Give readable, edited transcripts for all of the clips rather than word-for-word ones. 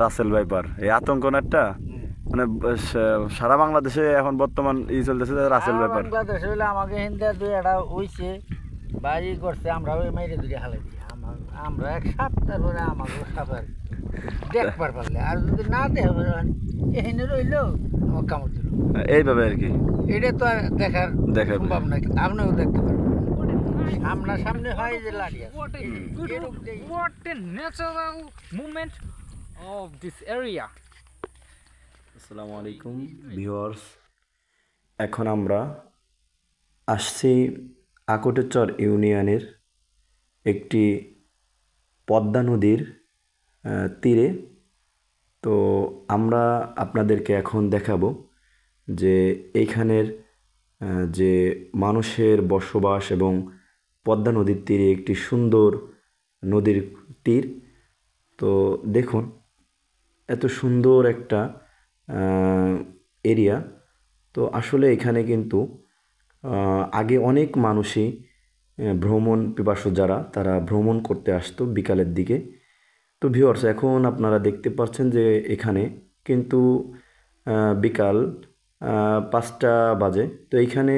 Russell viper এই আতঙ্ক না একটা মানে সারা বাংলাদেশে এখন বর্তমান চলতেছে যে রাসেল ভাইপার। বাংলাদেশে হইলে আমাকে হিন্দা দুই একটা হইছে বাড়ি করছে আমরা ওই মাইরে দুই হালাইছি আমরা এক সাপ তারপরে আমাকে সাপের দেখবার পারলে আর যদি না দেখবে এখানে রইলো আমার কামড় দিল এইভাবে আর কি। এটা তো আর দেখার সম্ভব না, আপনিও দেখতে পারবেন সামনাসামনি হয় যে লাড়ি আছে। What a natural movement of this area. আসসালামু আলাইকুম ভিউয়ার্স, এখন আমরা আসছি আকোটেচর ইউনিয়নের একটি পদ্মা নদীর তীরে। তো আমরা আপনাদেরকে এখন দেখাবো যে এইখানের যে মানুষের বসবাস এবং পদ্মা নদীর তীরে একটি সুন্দর নদীর তীর। তো দেখুন এত সুন্দর একটা এরিয়া। তো আসলে এখানে কিন্তু আগে অনেক মানুষই ভ্রমণ পিপাসু যারা তারা ভ্রমণ করতে আসতো বিকালের দিকে। তো ভিউয়ার্স, এখন আপনারা দেখতে পাচ্ছেন যে এখানে কিন্তু বিকাল 5টা বাজে। তো এইখানে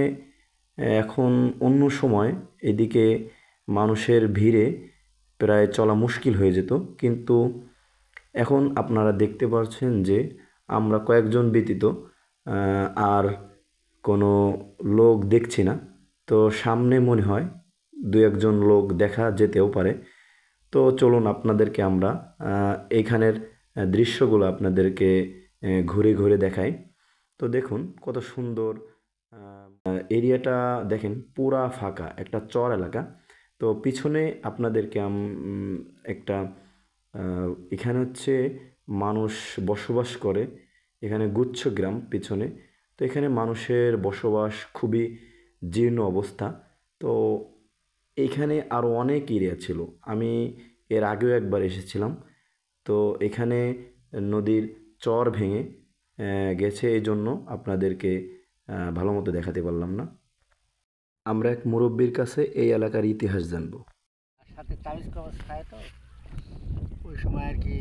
এখন অন্য সময় এদিকে মানুষের ভিড়ে প্রায় চলা মুশকিল হয়ে যেত, কিন্তু এখন আপনারা দেখতে পাচ্ছেন যে আমরা কয়েকজন ব্যতীত আর কোনো লোক দেখছি না। তো সামনে মনে হয় 2-1জন লোক দেখা যেতেও পারে। তো চলুন আপনাদেরকে আমরা এইখানের দৃশ্যগুলো আপনাদেরকে ঘুরে ঘুরে দেখাই। তো দেখুন কত সুন্দর এরিয়াটা, দেখেন পুরা ফাঁকা একটা চর এলাকা। তো পিছনে আপনাদেরকে একটা এখানে হচ্ছে মানুষ বসবাস করে, এখানে গুচ্ছ গ্রাম পিছনে। তো এখানে মানুষের বসবাস খুবই জীর্ণ অবস্থা। তো এইখানে আরও অনেক এরিয়া ছিল, আমি এর আগেও একবার এসেছিলাম। তো এখানে নদীর চর ভেঙে গেছে, এই জন্য আপনাদেরকে ভালো মতো দেখাতে পারলাম না। আমরা এক মুরব্বীর কাছে এই এলাকার ইতিহাস জানবো। সাথে তাবিজ কবজ খায় তো ওই সময় আর কি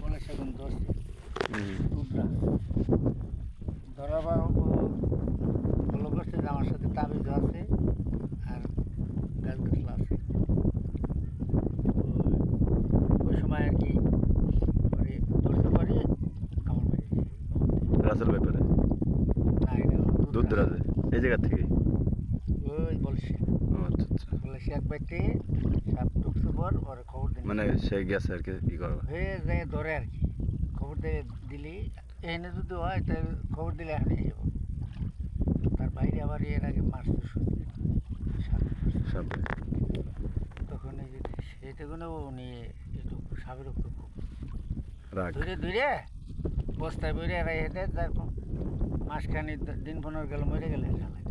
বলে সেগুন ধরছে ধরাবার ভালো করছে যে আমার সাথে তাবিজ আছে আর গাছ গাছলা আছে। ওই সময় আর কি ধরতে পারি কামড় মেরে রাসেল ব্যাপারে না এটা দুধরাজে এই জায়গা থেকে ওই বলছে আচ্ছা আচ্ছা, বলে সে এক ব্যক্তি সাপ ঢুকছে পর ওর খবর দিন মানে সে গেছে আর কি ই করবে হয়ে যায় ধরে আর কি খবর দিয়ে দিলি এখানে যদি হয় তাহলে খবর দিলে এখনই যাবো। তার বাইরে আবার এর আগে মারছে সব তখন এই যে সেইটাগুলো উনি একটু সাপের উপর খুব রাগ ধীরে ধীরে বস্তায় বেরে এরাই হেঁটে তারপর মাসখানি দিন 15 গেল মরে গেলেন জ্বালায়।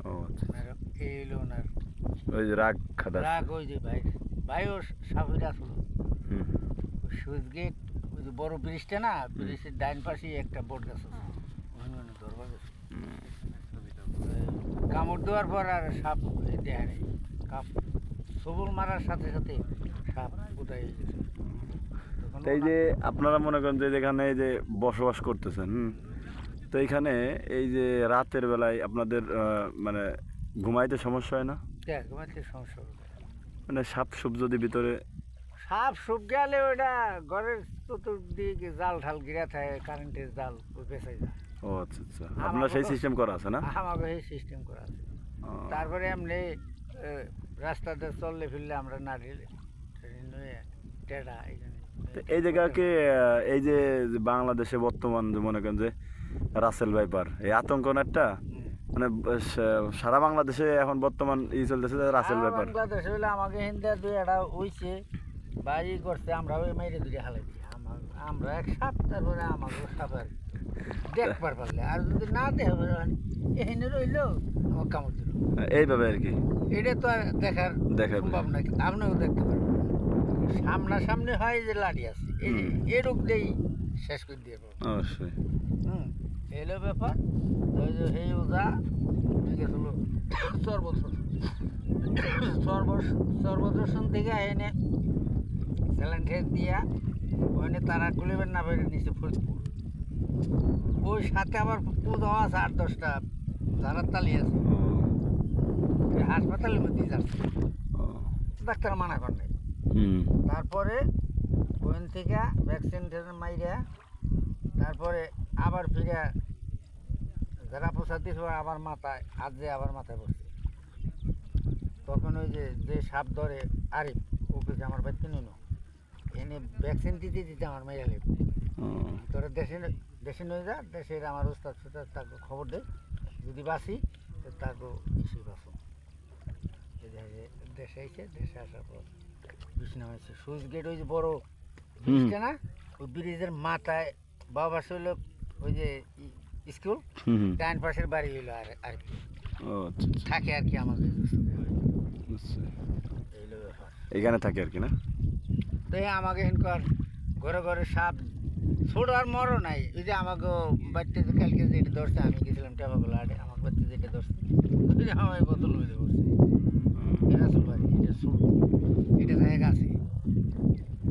ও আচ্ছা, এই হলো ওনার ওই যে রাগ খাদা রাগ। ওই যে ভাইও সাপের আসলো হুম সুইচ গেট ওই যে বড় ব্রিজটা না, ব্রিজের ডাইন পাশে একটা বোট গাছ আছে ওখানে ধরবার গেছে। কামড় দেওয়ার পর আর সাপ দেখা নেই, কাপ সবুল মারার সাথে সাথে সাপ কোথায় গেছে। এই যে আপনারা মনে করেন যে যেখানে এই যে বসবাস করতেছেন, তো এইখানে এই যে রাতের বেলায় আপনাদের মানে ঘুমাইতে সমস্যা হয় না? ঘুমাইতে সমস্যা হবে মানে সাপ সুপ যদি ভিতরে সাপ সুপ গেলে ওইটা ঘরের চতুর্দিকে জাল ঢাল গিরা থাকে, কারেন্টের জাল ওই পেছাই যায়। ও আচ্ছা আচ্ছা, আপনার সেই সিস্টেম করা আছে না? আমাকে এই সিস্টেম করা আছে। তারপরে এমনি রাস্তাতে চললে ফিরলে আমরা নাড়িয়ে টেডা এখানে এই জায়গাকে এই যে বাংলাদেশে বর্তমান যে মনে করেন যে রাসেল ভাইপার এই আতঙ্ক না একটা মানে সারা বাংলাদেশে এখন বর্তমান চলতেছে যে রাসেল ভাইপার। বাংলাদেশে হইলে আমাকে হিন্দা দুই একটা হইছে বাড়ি করছে আমরা ওই মাইরে দুই হালাইছি আমরা এক সাপ তারপরে আমাকে সাপের দেখবার পারলে আর যদি না দেখবে এখানে রইলো আমার কামড় দিল এইভাবে আর কি। এটা তো আর দেখার সম্ভব না, আপনিও দেখতে পারবেন সামনাসামনি হয় যে লাড়ি আছে এরূপ দিয়েই শেষ করে দিয়ে অবশ্যই। এলো ব্যাপার। সেই ওজা গেছিল সর্বদর্শন থেকে এনে স্যালেন্ট দিয়া ওখানে তারা কুলিবেন না বেরিয়ে নিচে ফরিদপুর ওই সাথে আবার পূজাও আছে 8-10টা যারা তালি আছে এই হাসপাতালের মধ্যেই যাচ্ছে ডাক্তার মানা করে তারপরে ওখান থেকে ভ্যাকসিন মাইরা তারপরে আবার ফিরে যারা প্রসাদ দিয়েছে আবার মাথায় আবার মাথায় পড়ছে তখন ওই যে সাপ ধরে আরিফ ওকে আমার বাড়িতে নিল এনে ভ্যাকসিন দিতে দিতে আমার মেয়ে লেব তোরা দেশে নিয়ে যা দেশের আমার ওস্তাদ সুস্তাদ তাকে খবর দে যদি বাঁচি তাকে ইসে বাঁচো দেশে এসে দেশে আসার পর বিছনা হয়েছে সুইচ গেট ওই যে বড় ব্রিজটা না ওই ব্রিজের মাথায় বাবা ছিল ওই যে স্কুল ডাইন পাশের বাড়ি হইলো আর কি থাকে আর কি আমাদের এখানে থাকে আর কি না তো আমাকে হিনকর ঘরে ঘরে সাপ ছোট আর মরও নাই ওই যে আমাকে বাড়িতে কালকে যেটা ধরছে আমি গেছিলাম টেপাগুলো আটে আমার বাড়িতে যেটা ধরছে ওই যে আমার বোতল হইতে পড়ছে এটা ছোট বাড়ি এটা ছোট এটা থাকে গাছে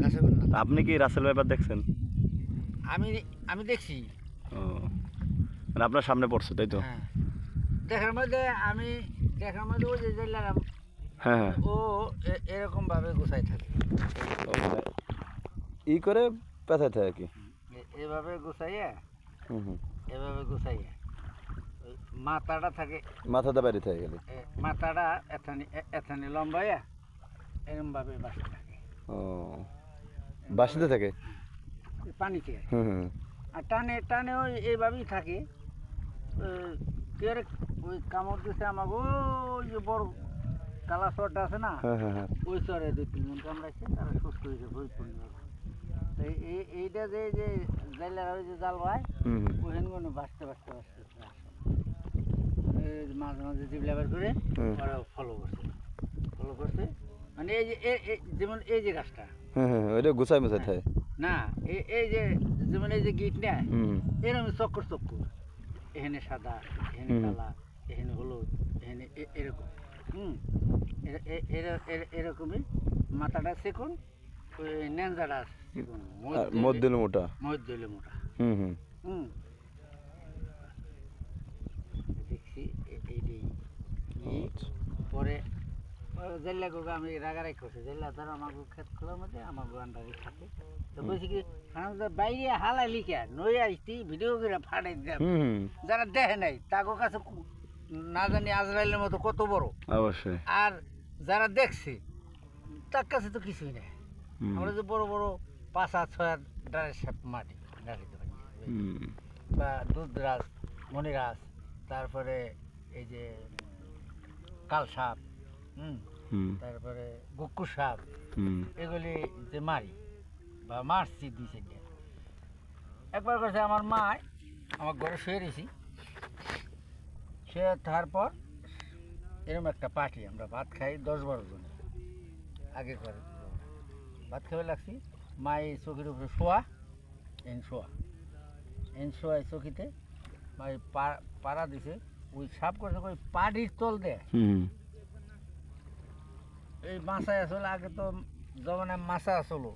গাছে না আপনি কি রাসেল ব্যাপার দেখছেন আমি দেখছি মানে আপনার সামনে পড়ছে তাই তো হ্যাঁ দেখার মধ্যে ওই যে জেলারাম হ্যাঁ হ্যাঁ ও এরকম ভাবে গোছাই থাকে ই করে পেঁচাই থাকে আর কি এভাবে গোছাইয়া এভাবে গোছাইয়া ওই মাথাটা থাকে মাথাটা বাইরে থাকে গেলে মাথাটা এথানি লম্বাইয়া এরকম ভাবে বাসতে থাকে ও বাসিতে থাকে পানিতে হুম আর টানে টানে ওই এইভাবেই থাকে ওই কামড় দিছে আমাকে ওই যে বড় কালা চরটা আছে না ওই চরে 2-3 জন কামড়াইছে তারা সুস্থ হয়েছে পরিপূর্ণ এইটা যে জাইলারা ওই যে জাল ভাই ওখানে কোনো বাঁচতে মাঝে মাঝে জিবলা বের করে ওরা ফলো করছে মানে এই যে যেমন এই যে গাছটা ওইটা গুছাই মুছাই থাকে না এই যে যেমন এই যে গিট না এরকম চক্কর এখানে সাদা এখানে কালা এখানে হলুদ এখানে এরকম এরকমই মাথাটা সেকুন ওই নেঞ্জাটা সেকুন মধ্যে মোটা দেখছি পরে জেলা গো আমি রাগারাই করছি জেলা ধর আমার ক্ষেত খোলার মধ্যে আমার আন্ডারে থাকে তো বলছি কি বাইরে হালাই লিখা নই আসতি ভিডিও করে ফাটাই দেব যারা দেখে নাই তাকে কাছে না জানি আজরাইলের মতো কত বড় অবশ্যই আর যারা দেখছে তার কাছে তো কিছুই নেই আমরা যে বড় বড় 5-6 ডালের সাপ মাটি ডালিতে পারি বা দুধরাজ মণিরাজ তারপরে এই যে কাল সাপ তারপরে গুক্কু সাপ এগুলি যে মারি বা মারছি 2-4টা একবার করছে আমার মা আমার ঘরে শুয়ে রয়েছি সে তারপর এরকম একটা পার্টি আমরা ভাত খাই 10-12 জন আগে করে ভাত খাবে লাগছি মা এই চৌকির উপরে শোয়া এই চৌকিতে মা পাড়া দিছে ওই সাপ করছে ওই পাড়ির তল দেয় এই মাছায় আসলে আগে তো জমানায় মাছা আসলো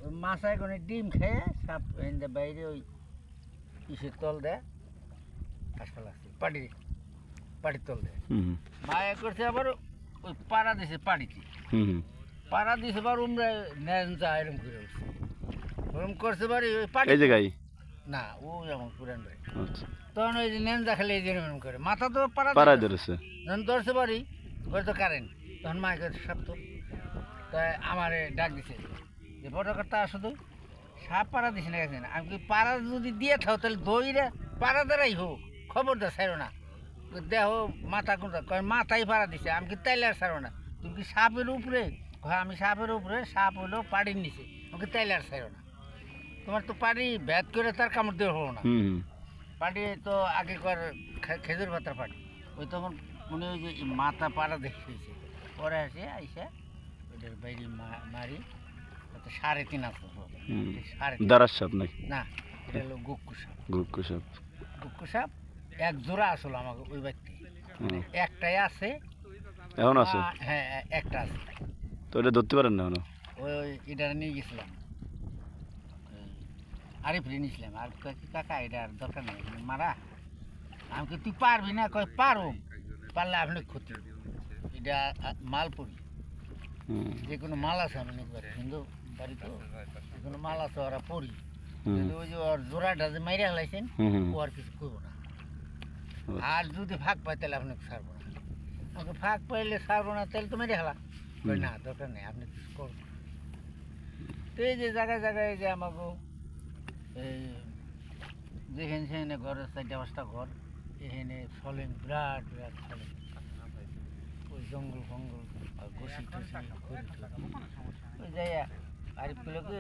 ওই মাছায় কোনো ডিম খেয়ে সাপ বাইরে ওই ইসের তল দেয় আসতে লাগছে পাড়ির তল দেয় মায়ে করছে আবার ওই পাড়া দিছে আবার উমরা নেঞ্জা এরকম করে উঠছে ওরকম করছে বাড়ি ওই পাড়ি এই জায়গায় না ও যেমন পুরান বাড়ি তখন ওই যে নেঞ্জা খেলে এই যেরকম করে মাথা তো পাড়া ধরেছে যখন ধরছে বাড়ি ঘরে তো কারেন্ট তখন মায়ে করছে সাপ তো তাই আমার ডাক দিছে যে বড় কথা আসো তো সাপ পাড়া দিছে না গেছে না আমি পাড়া যদি দিয়ে থাও তাহলে দইরা পাড়া দ্বারাই হোক খবর দা ছাড়ো না দেহ মাথা কোনটা মাথায় পাড়া দিছে আমি কি তাইলে আর ছাড়ো না তুমি কি সাপের উপরে আমি সাপের উপরে সাপ হলো পাড়ির নিচে আমাকে তাইলে আর ছাড়ো না তোমার তো পাড়ি ভেদ করে তার কামড় দেওয়া হলো না পাড়ি তো আগে কর খেজুর পাতার পাড়ি ওই তখন মনে হয় যে মাথা পাড়া দেখিয়েছে পরে আসে আইসা ওইটার বাইরে মারি 3.5 আসতো দাঁড়ার সাপ নাকি না এটা হলো গুক্কু সাপ এক জোড়া আসলো আমাকে ওই ব্যক্তি একটাই আছে এখন আছে হ্যাঁ একটা আছে তো এটা ধরতে পারেন না ওই এটা নিয়ে গেছিলাম আরে ফিরে নিছিলাম আর কয় কি কাকা এটা আর দরকার নেই এখানে মারা আমি কি তুই পারবি না কয় পারো পারলে আপনি ক্ষতি এটা মালপুরি যে কোনো মাল আছে আমি নিতে পারি কিন্তু বাড়ি তো যে কোনো মাল আছে ওরা পড়ি কিন্তু ওই যে ওর জোড়াটা যে মাইরে হলাইছেন ও আর কিছু করবো না আর যদি ফাঁক পাই তাহলে আপনি ছাড়বো না আমাকে ফাঁক পাইলে ছাড়বো না তাহলে তো মেরে হেলা না দরকার নেই আপনি কিছু করবেন তো এই যে জায়গায় জায়গায় যে আমাকে এই যেখানে সেখানে ঘরের 4-5টা ঘর এখানে ফলেন বিরাট বিরাট ফলেন ওই জঙ্গল ফঙ্গল ঘষি টুসি ওই যাইয়া আরিফগুলোকে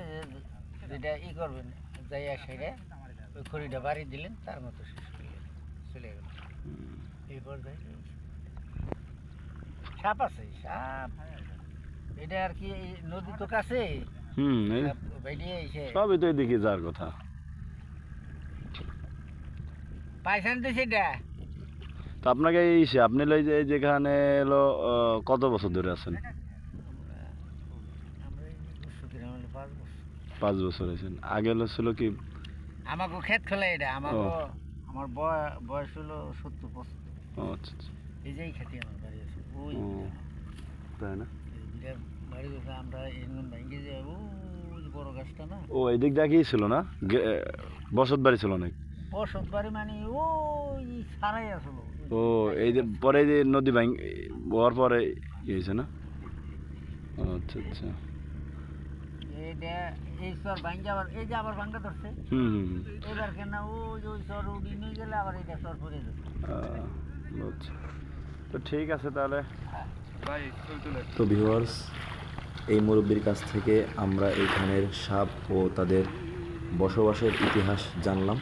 যেটা ই করবেন যাইয়া সেটা ওই খড়িটা বাড়ি দিলেন তার মতো শেষ করলেন চলে গেল এই পর্যায়ে সাপ আছে সাপ এটা আর কি এই নদী তো কাছে বেরিয়ে এসে সবই তো এদিকে যাওয়ার কথা। পাইছেন তো সেটা তো আপনাকে আপনি লই যে যেখানে এলো কত বছর ধরে আছেন? আমরা এই 5 বছর 5 বছর আছেন। আগে ছিল কি আমাকে ক্ষেত খোলা এটা আমাকে আমার বয়স হলো 70-75। ও আচ্ছা আচ্ছা, এই যে খেতে আমার বাড়ি আছে ওই তাই না? বাড়ি আছে আমরা এমন ভেঙে যে ওই যে বড় গাছটা না ও এদিক দেখেই ছিল না, বসত বাড়ি ছিল অনেক। বসত বাড়ি মানে ওই সারাই আসলো ও এই যে পরে যে নদী ভাঙ হওয়ার পরে ইয়ে হয়েছে না? আচ্ছা আচ্ছা, এইটা এই চর ভাঙ্গা আবার এই যে আবার ভাঙ্গা ধরছে এবার কেন ওই চর উড়ি নিয়ে গেলে আবার এটা চর পরে যাচ্ছে। আচ্ছা, তো ঠিক আছে তাহলে। তো ভিউয়ার্স, এই মুরব্বির কাছ থেকে আমরা এইখানের সাপ ও তাদের বসবাসের ইতিহাস জানলাম।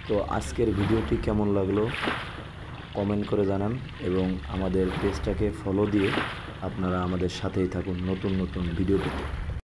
তো আজকের ভিডিওটি কেমন লাগলো কমেন্ট করে জানান এবং আমাদের পেজটাকে ফলো দিয়ে আপনারা আমাদের সাথেই থাকুন নতুন নতুন ভিডিও পেতে।